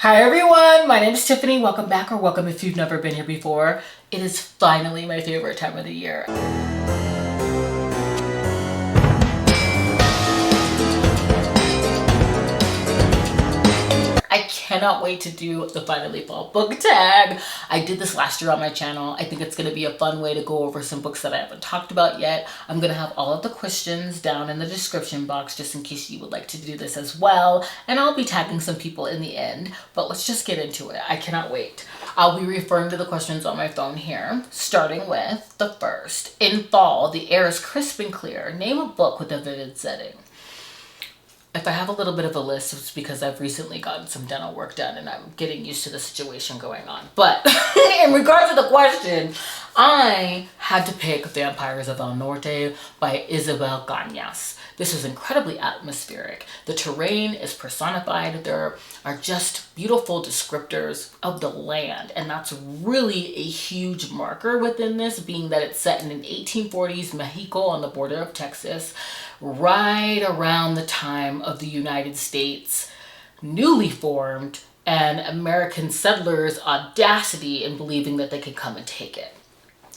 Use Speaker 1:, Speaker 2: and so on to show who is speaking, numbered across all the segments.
Speaker 1: Hi everyone, my name is Tiffany. Welcome back, or welcome if you've never been here before. It is finally my favorite time of the year. I cannot wait to do the Finally Fall book tag. I did this last year on my channel. I think it's going to be a fun way to go over some books that I haven't talked about yet. I'm going to have all of the questions down in the description box just in case you would like to do this as well. And I'll be tagging some people in the end, but let's just get into it. I cannot wait. I'll be referring to the questions on my phone here, starting with the first. In fall, the air is crisp and clear. Name a book with a vivid setting. If I have a little bit of a list, it's because I've recently gotten some dental work done and I'm getting used to the situation going on. But in regards to the question, I had to pick Vampires of El Norte by Isabel Cañas. This is incredibly atmospheric. The terrain is personified. There are just beautiful descriptors of the land. And that's really a huge marker within this, being that it's set in an 1840s Mexico on the border of Texas, right around the time of the United States newly formed and American settlers' audacity in believing that they could come and take it.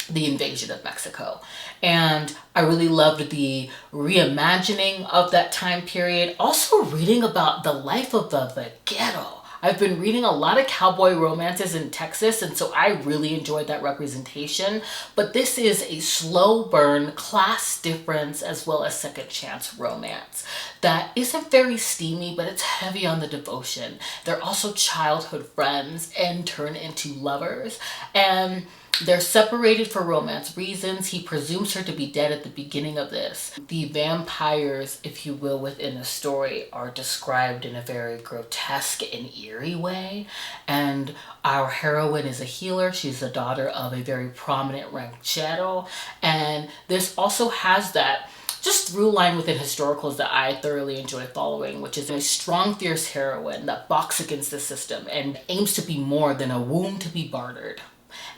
Speaker 1: The invasion of Mexico. And I really loved the reimagining of that time period. Also reading about the life of the ghetto. I've been reading a lot of cowboy romances in Texas, and so I really enjoyed that representation. But this is a slow burn, class difference, as well as second chance romance that isn't very steamy, but it's heavy on the devotion. They're also childhood friends and turn into lovers. And they're separated for romance reasons. He presumes her to be dead at the beginning of this. The vampires, if you will, within the story are described in a very grotesque and eerie way. And our heroine is a healer. She's the daughter of a very prominent ranchero. And this also has that just through line within historicals that I thoroughly enjoy following, which is a strong, fierce heroine that balks against the system and aims to be more than a womb to be bartered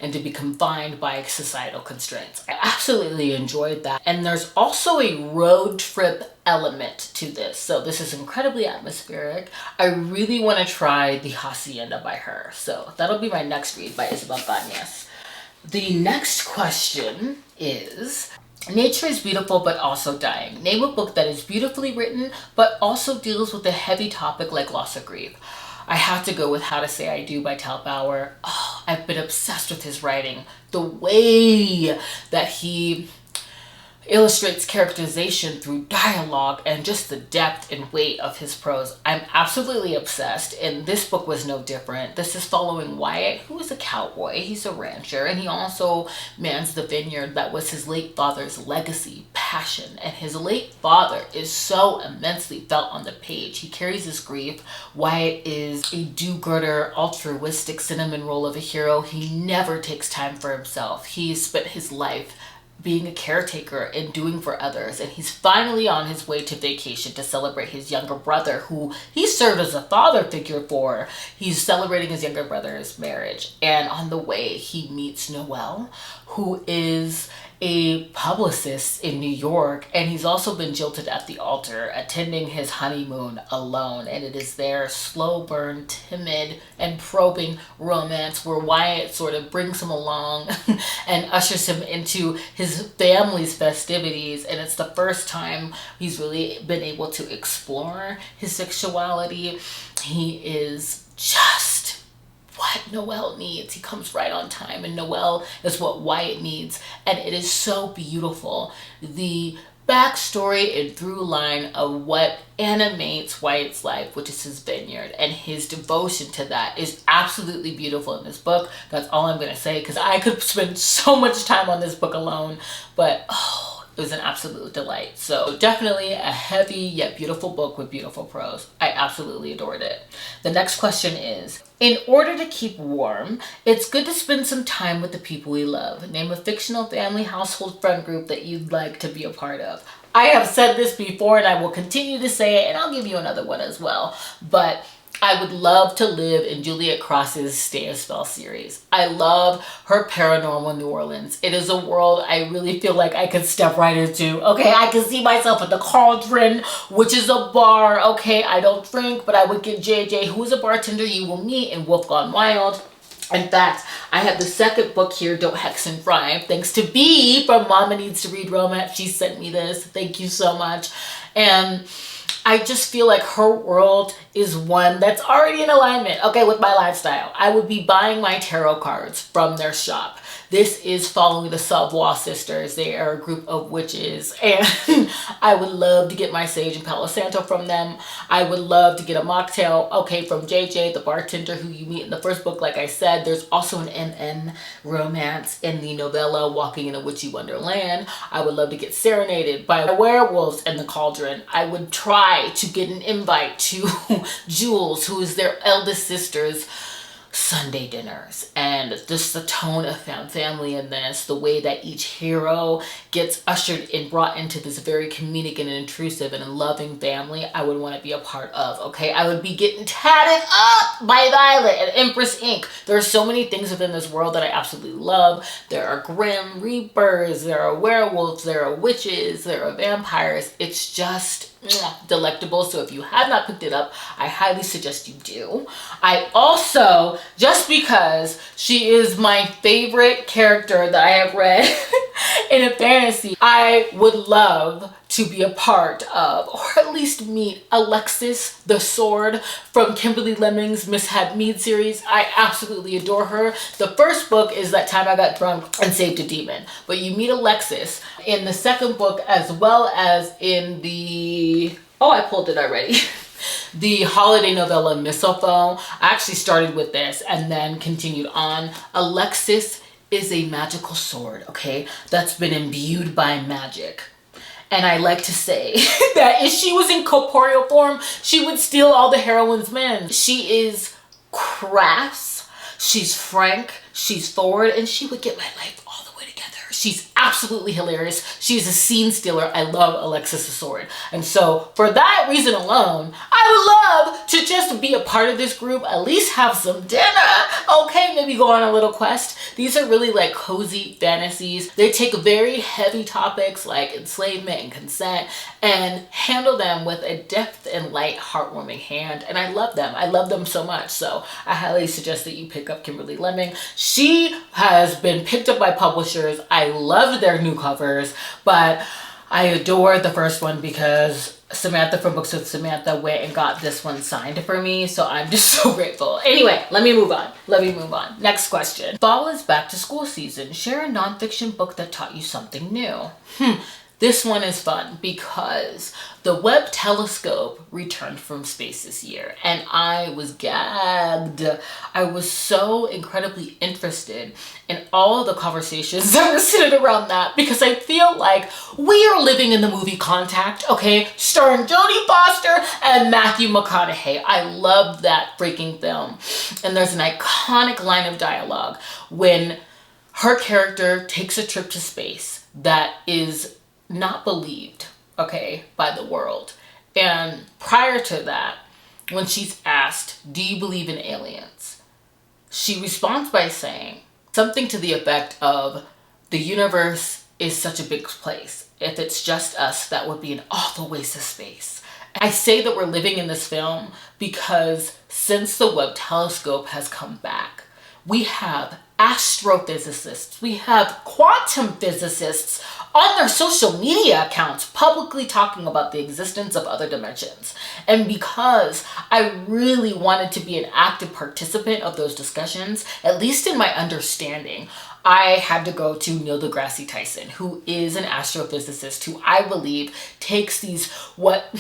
Speaker 1: and to be confined by societal constraints. I absolutely enjoyed that. And there's also a road trip element to this. So this is incredibly atmospheric. I really want to try The Hacienda by her. So that'll be my next read by Isabel Cañas. The next question is, nature is beautiful but also dying. Name a book that is beautifully written but also deals with a heavy topic like loss or grief. I have to go with How to Say I Do by Tal Bauer. Oh, I've been obsessed with his writing. The way that he illustrates characterization through dialogue and just the depth and weight of his prose. I'm absolutely obsessed, and this book was no different. This is following Wyatt, who is a cowboy. He's a rancher, and he also mans the vineyard that was his late father's legacy, passion. And his late father is so immensely felt on the page. He carries his grief. Wyatt is a do-gooder, altruistic cinnamon roll of a hero. He never takes time for himself. He's spent his life being a caretaker and doing for others, and he's finally on his way to vacation to celebrate his younger brother, who he served as a father figure for. He's celebrating his younger brother's marriage, and on the way he meets Noelle, who is a publicist in New York, and he's also been jilted at the altar, attending his honeymoon alone. And it is their slow burn, timid and probing romance where Wyatt sort of brings him along and ushers him into his family's festivities. And it's the first time he's really been able to explore his sexuality. He is just what Noelle needs. He comes right on time, and Noelle is what Wyatt needs, and it is so beautiful. The backstory and through line of what animates Wyatt's life, which is his vineyard, and his devotion to that is absolutely beautiful in this book. That's all I'm going to say, because I could spend so much time on this book alone, but it was an absolute delight. So definitely a heavy yet beautiful book with beautiful prose. I absolutely adored it. The next question is, in order to keep warm, it's good to spend some time with the people we love. Name a fictional family, household, friend group that you'd like to be a part of. I have said this before and I will continue to say it, and I'll give you another one as well. But I would love to live in Juliet Cross's Stay a Spell series. I love her paranormal New Orleans. It is a world I really feel like I could step right into. Okay, I can see myself at the Cauldron, which is a bar. Okay, I don't drink, but I would get JJ, who is a bartender you will meet in Wolf Gone Wild. In fact, I have the second book here, Don't Hex and Fry, thanks to B from Mama Needs to Read Romance. She sent me this. Thank you so much. And I just feel like her world is one that's already in alignment, okay, with my lifestyle. I would be buying my tarot cards from their shop. This is following the Savoy sisters. They are a group of witches, and I would love to get my sage and Palo Santo from them. I would love to get a mocktail, okay, from JJ, the bartender who you meet in the first book. Like I said, there's also an NN romance in the novella Walking in a Witchy Wonderland. I would love to get serenaded by werewolves in the Cauldron. I would try to get an invite to Jules, who is their eldest sister's Sunday dinners, and just the tone of found family in this, the way that each hero gets ushered and brought into this very comedic and intrusive and loving family, I would want to be a part of, okay? I would be getting tatted up by Violet at Empress Inc. There are so many things within this world that I absolutely love. There are grim reapers, there are werewolves, there are witches, there are vampires. It's just delectable. So if you have not picked it up, I highly suggest you do. I also, just because she is my favorite character that I have read in a fantasy, I would love to be a part of, or at least meet, Alexis the Sword from Kimberly Lemming's Miss Had Mead series. I absolutely adore her. The first book is That Time I Got Drunk and Saved a Demon, but you meet Alexis in the second book as well as in the, oh, I pulled it already. The holiday novella Mistletoe. I actually started with this and then continued on. Alexis is a magical sword, okay, that's been imbued by magic. And I like to say that if she was in corporeal form, she would steal all the heroine's men. She is crass, she's frank, she's forward, and she would get my life all the way together. She's absolutely hilarious. She's a scene stealer. I love Alexis the Sword. And so for that reason alone, I would love to just be a part of this group, at least have some dinner, okay, maybe go on a little quest. These are really like cozy fantasies. They take very heavy topics like enslavement and consent and handle them with a depth and light, heartwarming hand. And I love them. I love them so much. So I highly suggest that you pick up Kimberly Lemming. She has been picked up by publishers. I loved their new covers, but I adore the first one because Samantha from Books with Samantha went and got this one signed for me, so I'm just so grateful. Anyway, let me move on. Next question. Fall is back to school season. Share a nonfiction book that taught you something new. This one is fun because the Webb telescope returned from space this year and I was gagged. I was so incredibly interested in all of the conversations that were centered around that because I feel like we are living in the movie Contact, okay? Starring Jodie Foster and Matthew McConaughey. I love that freaking film. And there's an iconic line of dialogue when her character takes a trip to space that is not believed, okay, by the world. And prior to that, when she's asked, do you believe in aliens? She responds by saying something to the effect of, the universe is such a big place. If it's just us, that would be an awful waste of space. I say that we're living in this film because since the Webb telescope has come back, we have astrophysicists, we have quantum physicists on their social media accounts publicly talking about the existence of other dimensions. And because I really wanted to be an active participant of those discussions, at least in my understanding, I had to go to Neil deGrasse Tyson, who is an astrophysicist who I believe takes these, what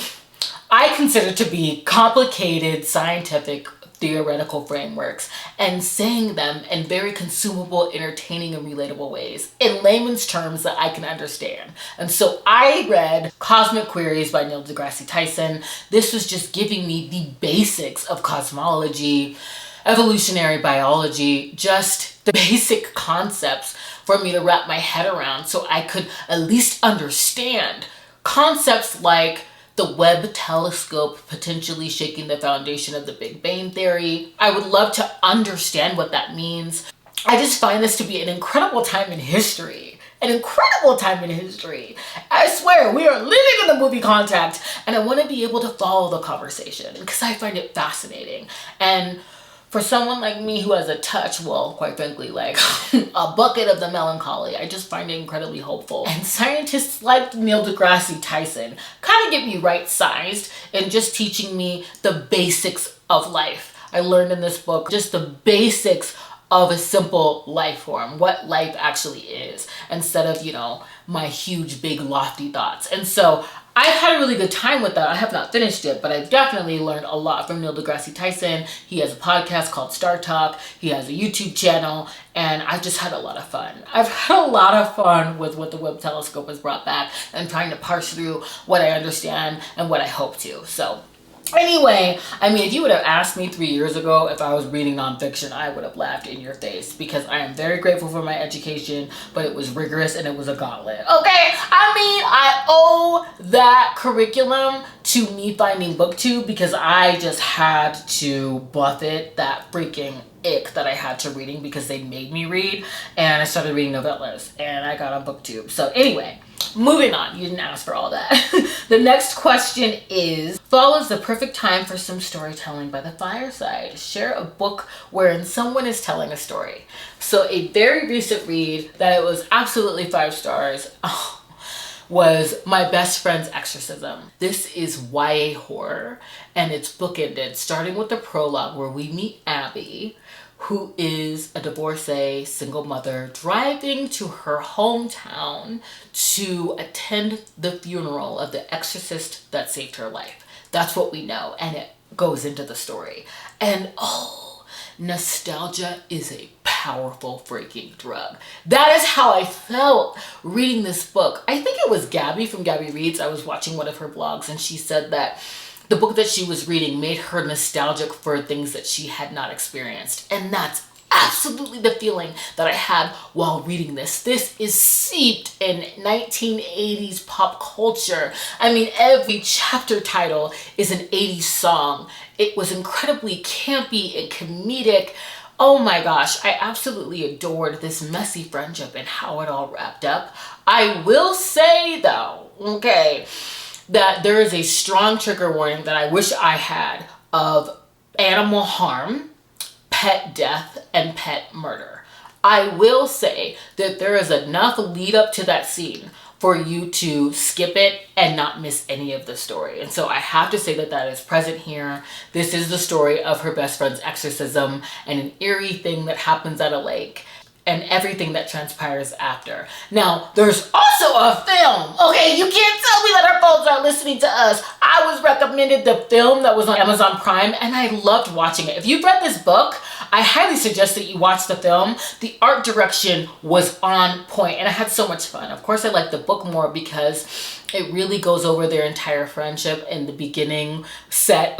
Speaker 1: I consider to be complicated scientific theoretical frameworks and saying them in very consumable, entertaining, and relatable ways in layman's terms that I can understand. And so I read Cosmic Queries by Neil deGrasse Tyson. This was just giving me the basics of cosmology, evolutionary biology, just the basic concepts for me to wrap my head around so I could at least understand concepts like the Webb telescope potentially shaking the foundation of the Big Bang Theory. I would love to understand what that means. I just find this to be an incredible time in history. An incredible time in history. I swear, we are living in the movie Contact, and I want to be able to follow the conversation because I find it fascinating. And for someone like me who has a touch, well, quite frankly, like a bucket of the melancholy, I just find it incredibly hopeful. And scientists like Neil deGrasse Tyson kind of get me right-sized and just teaching me the basics of life. I learned in this book just the basics of a simple life form, what life actually is, instead of, you know, my huge, big, lofty thoughts. And so I've had a really good time with that. I have not finished it, but I've definitely learned a lot from Neil deGrasse Tyson. He has a podcast called Star Talk. He has a YouTube channel, and I've just had a lot of fun. I've had a lot of fun with what the Webb telescope has brought back and trying to parse through what I understand and what I hope to. So anyway, I mean, if you would have asked me 3 years ago if I was reading nonfiction, I would have laughed in your face because I am very grateful for my education, but it was rigorous and it was a gauntlet. Okay? I mean, I owe that curriculum to me finding BookTube because I just had to buffet that freaking ick that I had to reading because they made me read, and I started reading novellas and I got on BookTube. So anyway, moving on. You didn't ask for all that. The next question is, fall is the perfect time for some storytelling by the fireside. Share a book wherein someone is telling a story. So a very recent read that it was absolutely 5 stars was My Best Friend's Exorcism. This is YA horror, and it's bookended, starting with the prologue where we meet Abby, who is a divorcee, single mother, driving to her hometown to attend the funeral of the exorcist that saved her life. That's what we know, and it goes into the story. And nostalgia is a powerful freaking drug. That is how I felt reading this book. I think it was Gabby from Gabby Reads. I was watching one of her blogs, and she said that the book that she was reading made her nostalgic for things that she had not experienced. And that's absolutely the feeling that I had while reading this. This is steeped in 1980s pop culture. I mean, every chapter title is an 80s song. It was incredibly campy and comedic. Oh my gosh, I absolutely adored this messy friendship and how it all wrapped up. I will say though, okay, that there is a strong trigger warning that I wish I had of animal harm, pet death, and pet murder. I will say that there is enough lead up to that scene for you to skip it and not miss any of the story. And so I have to say that that is present here. This is the story of her best friend's exorcism and an eerie thing that happens at a lake and everything that transpires after. Now, there's also a film. Okay, you can't tell me that our phones aren't listening to us. I was recommended the film that was on Amazon Prime, and I loved watching it. If you've read this book, I highly suggest that you watch the film. The art direction was on point, and I had so much fun. Of course, I like the book more because it really goes over their entire friendship in the beginning, set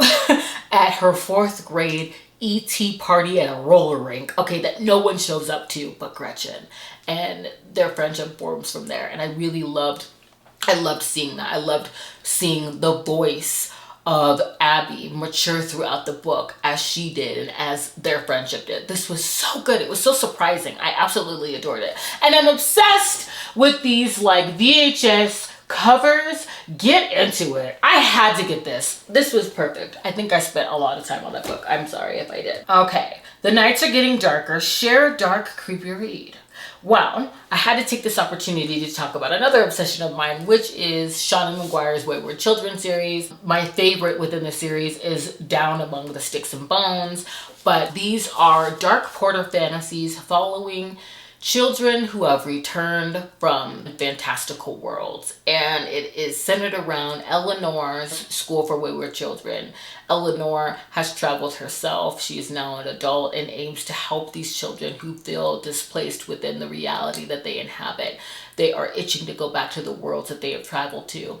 Speaker 1: at her 4th grade ET party at a roller rink, okay, that no one shows up to but Gretchen, and their friendship forms from there. And I loved seeing that. I loved seeing the voice of Abby mature throughout the book as she did and as their friendship did. This was so good. It was so surprising. I absolutely adored it. And I'm obsessed with these like VHS covers. Get into it. I had to get this. This was perfect. I think I spent a lot of time on that book. I'm sorry if I did. Okay, the nights are getting darker. Share a dark, creepy read. Well, I had to take this opportunity to talk about another obsession of mine, which is Seanan McGuire's Wayward Children series. My favorite within the series is Down Among the Sticks and Bones, but these are dark porter fantasies following children who have returned from fantastical worlds, and it is centered around Eleanor's School for Wayward Children. Eleanor has traveled herself. She is now an adult and aims to help these children who feel displaced within the reality that they inhabit. They are itching to go back to the worlds that they have traveled to.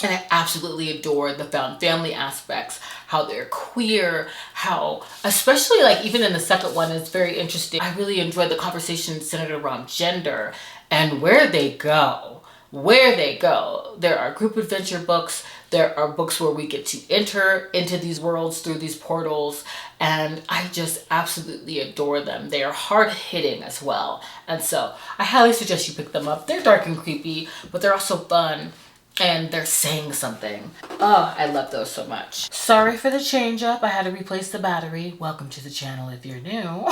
Speaker 1: And I absolutely adore the found family aspects, how they're queer, how, especially like even in the second one, it's very interesting. I really enjoyed the conversation centered around gender and where they go. There are group adventure books There are books where we get to enter into these worlds through these portals, and I just absolutely adore them. They are hard-hitting as well, and so I highly suggest you pick them up. They're dark and creepy, but they're also fun, and they're saying something. Oh, I love those so much. Sorry for the change up. I had to replace the battery. Welcome to the channel if you're new.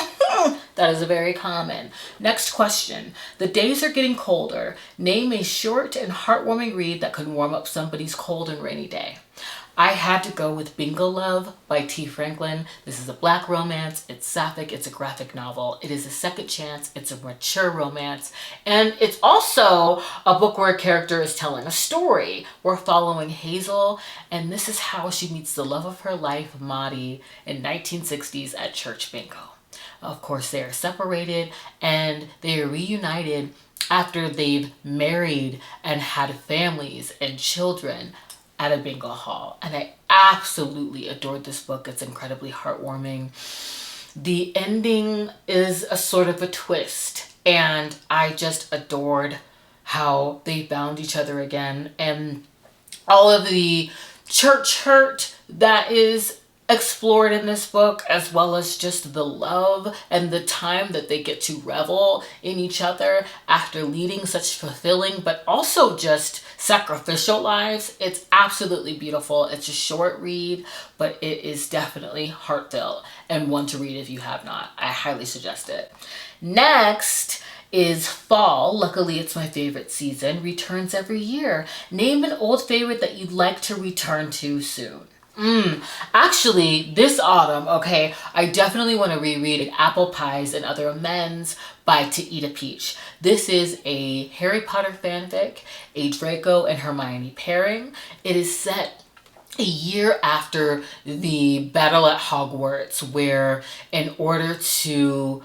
Speaker 1: That is a very common. Next question. The days are getting colder. Name a short and heartwarming read that could warm up somebody's cold and rainy day. I had to go with Bingo Love by T. Franklin. This is a Black romance. It's sapphic. It's a graphic novel. It is a second chance. It's a mature romance. And it's also a book where a character is telling a story. We're following Hazel, and this is how she meets the love of her life, Maddie, in 1960s at church bingo. Of course, they are separated, and they are reunited after they've married and had families and children at a bingo hall. And I absolutely adored this book. It's incredibly heartwarming. The ending is a sort of a twist, and I just adored how they found each other again, and all of the church hurt that is explored in this book, as well as just the love and the time that they get to revel in each other after leading such fulfilling but also just sacrificial lives. It's absolutely beautiful. It's a short read, but it is definitely heartfelt and one to read if you have not. I highly suggest it. Next is fall. Luckily, it's my favorite season. Returns every year. Name an old favorite that you'd like to return to soon. Actually, this autumn, okay, I definitely want to reread Apple Pies and Other Amends by To Eat a Peach. This is a Harry Potter fanfic, a Draco and Hermione pairing. It is set a year after the battle at Hogwarts, where in order to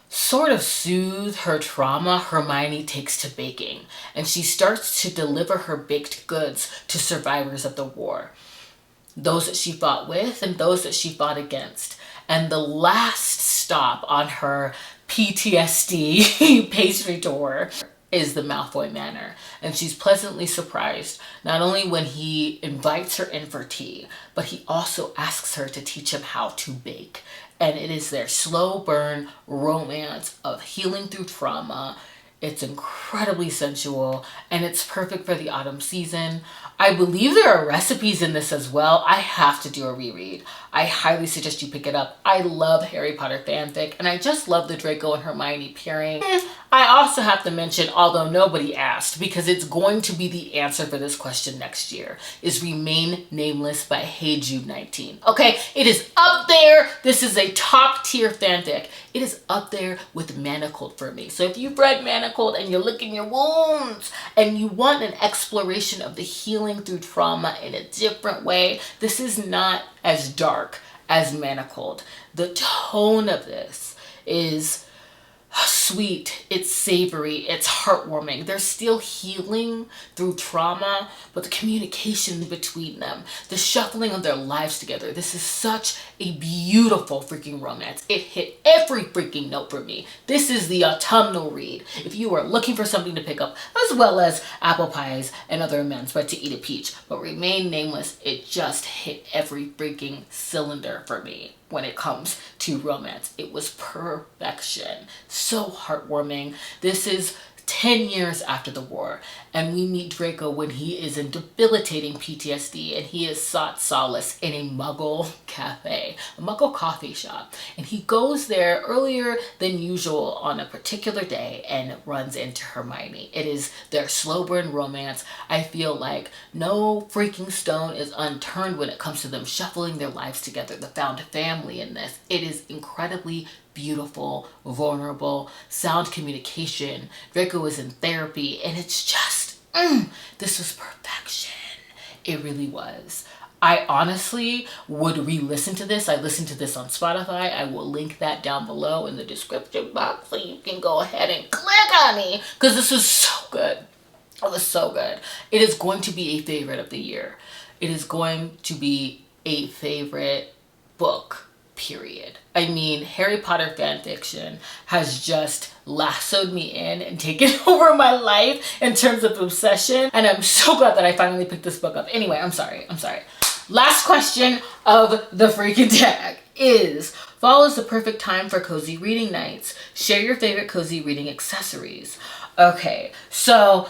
Speaker 1: sort of soothe her trauma, Hermione takes to baking, and she starts to deliver her baked goods to survivors of the war. Those that she fought with and those that she fought against. And the last stop on her PTSD pastry tour is the Malfoy Manor. And she's pleasantly surprised, not only when he invites her in for tea, but he also asks her to teach him how to bake. And it is their slow burn romance of healing through trauma. It's incredibly sensual, and it's perfect for the autumn season. I believe there are recipes in this as well. I have to do a reread. I highly suggest you pick it up. I love Harry Potter fanfic, and I just love the Draco and Hermione pairing. I also have to mention, although nobody asked, because it's going to be the answer for this question next year, is Remain Nameless by Hey Jude 19. Okay, it is up there. This is a top tier fanfic. It is up there with Manacled for me. So if you've read Manacled and you're licking your wounds and you want an exploration of the healing through trauma in a different way, this is not as dark as Manacled. The tone of this is sweet, it's savory, it's heartwarming. They're still healing through trauma, but the communication between them, the shuffling of their lives together, this is such a beautiful freaking romance. It hit every freaking note for me. This is the autumnal read if you are looking for something to pick up, as well as Apple Pies and Other Amends by To Eat a Peach. But Remain Nameless, it just hit every freaking cylinder for me. When it comes to romance, it was perfection. So heartwarming. This is 10 years after the war, and we meet Draco when he is in debilitating PTSD, and he has sought solace in a Muggle cafe, a Muggle coffee shop, and he goes there earlier than usual on a particular day and runs into Hermione. It is their slow burn romance. I feel like no freaking stone is unturned when it comes to them shuffling their lives together. The found family in this, it is incredibly beautiful, vulnerable, sound communication. Draco is in therapy, and it's just, this was perfection. It really was. I honestly would re-listen to this. I listened to this on Spotify. I will link that down below in the description box so you can go ahead and click on me, because this was so good. It was so good. It is going to be a favorite of the year. It is going to be a favorite book, period. I mean, Harry Potter fan fiction has just lassoed me in and taken over my life in terms of obsession. And I'm so glad that I finally picked this book up. Anyway, I'm sorry. Last question of the freaking tag is, fall is the perfect time for cozy reading nights. Share your favorite cozy reading accessories. Okay, so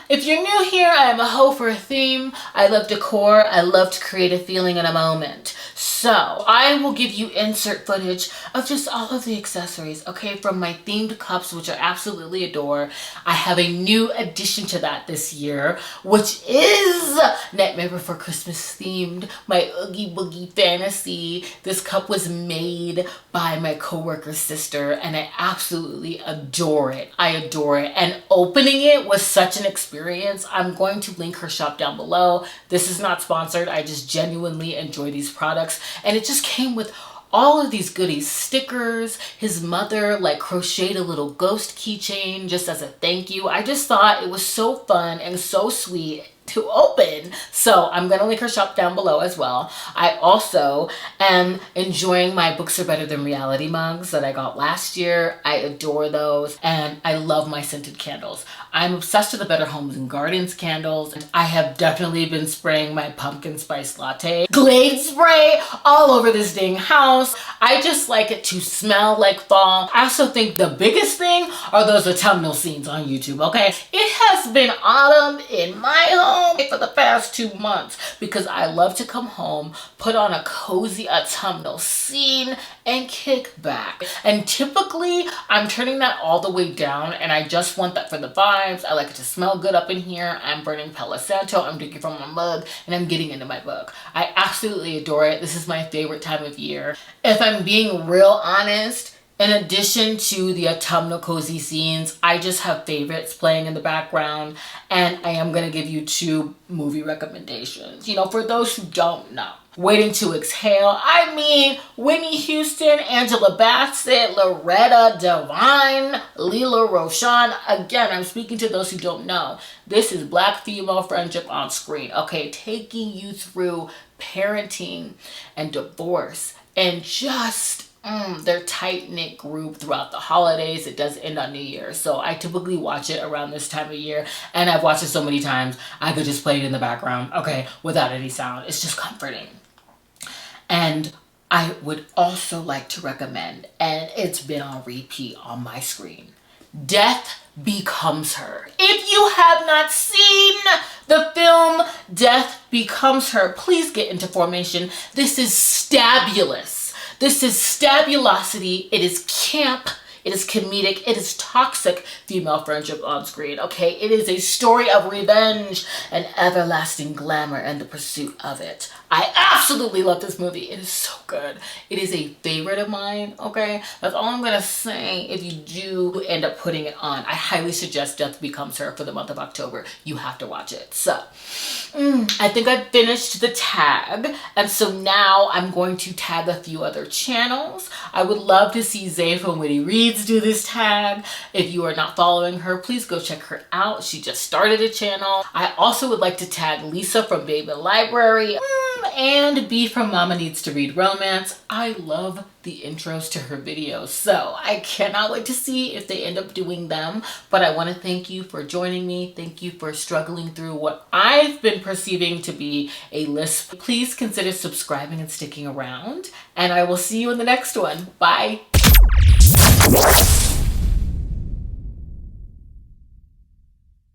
Speaker 1: if you're new here, I am a hoe for a theme. I love decor. I love to create a feeling in a moment. So I will give you insert footage of just all of the accessories, okay, from my themed cups, which I absolutely adore. I have a new addition to that this year, which is Nightmare Before Christmas themed, my Oogie Boogie fantasy. This cup was made by my coworker's sister, and I absolutely adore it. I adore it. And opening it was such an experience. I'm going to link her shop down below. This is not sponsored. I just genuinely enjoy these products. And it just came with all of these goodies, stickers. His mother like crocheted a little ghost keychain just as a thank you. I just thought it was so fun and so sweet to open. So I'm gonna link her shop down below as well. I also am enjoying my Books Are Better Than Reality mugs that I got last year. I adore those, and I love my scented candles. I'm obsessed with the Better Homes and Gardens candles. I have definitely been spraying my pumpkin spice latte Glade spray all over this dang house. I just like it to smell like fall. I also think the biggest thing are those autumnal scenes on YouTube, okay? It has been autumn in my home for the past 2 months because I love to come home, put on a cozy autumnal scene, and kick back. And typically I'm turning that all the way down, and I just want that for the vibes. I like it to smell good up in here. I'm burning Palo Santo, I'm drinking from my mug, and I'm getting into my book. I absolutely adore it. This is my favorite time of year. If I'm being real honest, in addition to the autumnal cozy scenes, I just have favorites playing in the background, and I am going to give you 2 movie recommendations. You know, for those who don't know. Waiting to Exhale. I mean, Whitney Houston, Angela Bassett, Loretta Devine, Lela Rochon. Again, I'm speaking to those who don't know. This is Black female friendship on screen. Okay, taking you through parenting and divorce and just their tight-knit group throughout the holidays. It does end on New Year's, so I typically watch it around this time of year, and I've watched it so many times I could just play it in the background, okay, without any sound. It's just comforting. And I would also like to recommend, and it's been on repeat on my screen, Death Becomes Her. If you have not seen the film Death Becomes Her, please get into formation. This is stabulous. This is stabulosity. It is camp. It is comedic. It is toxic female friendship on screen, okay? It is a story of revenge and everlasting glamour and the pursuit of it. I absolutely love this movie. It is so good. It is a favorite of mine, okay? That's all I'm gonna say if you do end up putting it on. I highly suggest Death Becomes Her for the month of October. You have to watch it. So, I think I finished the tag, and so now I'm going to tag a few other channels. I would love to see Zay from Witty Reads do this tag. If you are not following her, please go check her out. She just started a channel. I also would like to tag Lisa from Babe in Library and B from Mama Needs to Read Romance. I love the intros to her videos, so I cannot wait to see if they end up doing them. But I want to thank you for joining me. Thank you for struggling through what I've been perceiving to be a lisp. Please consider subscribing and sticking around, and I will see you in the next one. Bye.